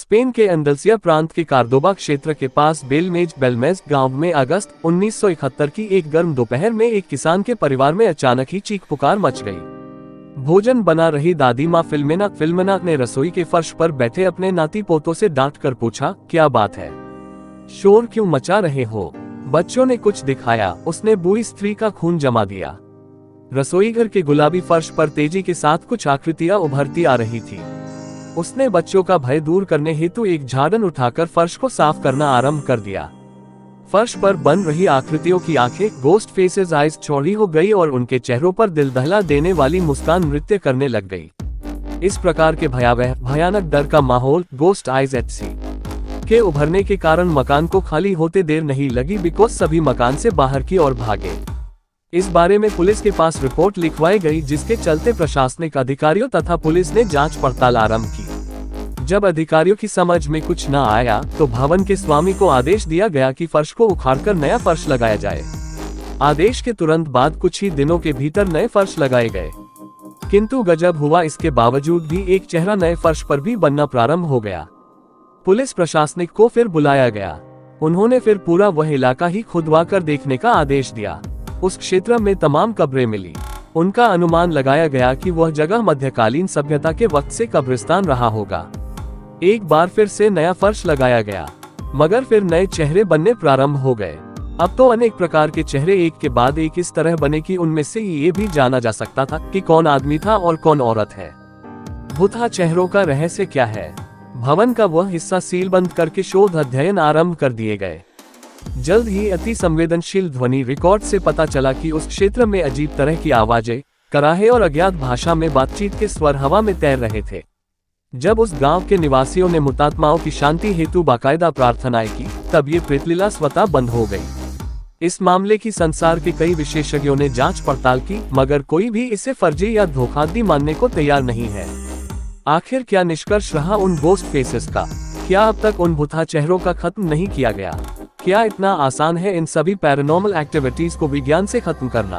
Spain के अंदलसिया प्रांत के कार्दोबा क्षेत्र के पास बेलमेज गांव में अगस्त 1971 की एक गर्म दोपहर में एक किसान के परिवार में अचानक ही चीख पुकार मच गई। भोजन बना रही दादी माँ फिल्मना ने रसोई के फर्श पर बैठे अपने नाती पोतों से डांट कर पूछा, क्या बात है, शोर क्यों मचा रहे हो? बच्चों ने कुछ दिखाया, उसने बूढ़ी स्त्री का खून जमा दिया। रसोई घर के गुलाबी फर्श पर तेजी के साथ कुछ आकृतियां उभरती आ रही थी। उसने बच्चों का भय दूर करने हेतु एक झाड़न उठाकर फर्श को साफ करना आरंभ कर दिया। फर्श पर बन रही आकृतियों की आंखें, गोस्ट फेसेस आइज, चौड़ी हो गई और उनके चेहरों पर दिल दहला देने वाली मुस्कान नृत्य करने लग गई। इस प्रकार के भयानक डर का माहौल, गोस्ट आइज एचसी के उभरने के कारण मकान को खाली होते देर नहीं लगी, बिकॉज सभी मकान से बाहर की ओर भागे। इस बारे में पुलिस के पास रिपोर्ट लिखवाई गई, जिसके चलते प्रशासनिक अधिकारियों तथा पुलिस ने जांच पड़ताल आरंभ की। जब अधिकारियों की समझ में कुछ न आया तो भवन के स्वामी को आदेश दिया गया कि फर्श को उखाड़कर नया फर्श लगाया जाए। आदेश के तुरंत बाद कुछ ही दिनों के भीतर नए फर्श लगाए गए, किंतु गजब हुआ, इसके बावजूद भी एक चेहरा नए फर्श पर भी बनना प्रारंभ हो गया। पुलिस प्रशासनिक को फिर बुलाया गया। उन्होंने फिर पूरा वह इलाका ही खुदवा कर देखने का आदेश दिया। उस क्षेत्र में तमाम कब्रें मिली। उनका अनुमान लगाया गया कि वह जगह मध्यकालीन सभ्यता के वक्त से कब्रिस्तान रहा होगा। एक बार फिर से नया फर्श लगाया गया, मगर फिर नए चेहरे बनने प्रारंभ हो गए। अब तो अनेक प्रकार के चेहरे एक के बाद एक इस तरह बने कि उनमें से ये भी जाना जा सकता था कि कौन आदमी था और कौन औरत है। भूतहा चेहरों का रहस्य क्या है? भवन का वह हिस्सा सीलबंद करके शोध अध्ययन आरंभ कर दिए गए। जल्द ही अति संवेदनशील ध्वनि रिकॉर्ड से पता चला कि उस क्षेत्र में अजीब तरह की आवाजें, कराहे और अज्ञात भाषा में बातचीत के स्वर हवा में तैर रहे थे। जब उस गांव के निवासियों ने मुतात्माओं की शांति हेतु बाकायदा प्रार्थनाएं की, तब ये प्रेतलीला स्वतः बंद हो गई। इस मामले की संसार के कई विशेषज्ञों ने जांच पड़ताल की, मगर कोई भी इसे फर्जी या धोखाधड़ी मानने को तैयार नहीं है। आखिर क्या निष्कर्ष रहा उन गोस्ट फेसेस का? क्या अब तक उन भूतहा चेहरों का खत्म नहीं किया गया? क्या इतना आसान है इन सभी पैरानॉर्मल एक्टिविटीज को विज्ञान से खत्म करना?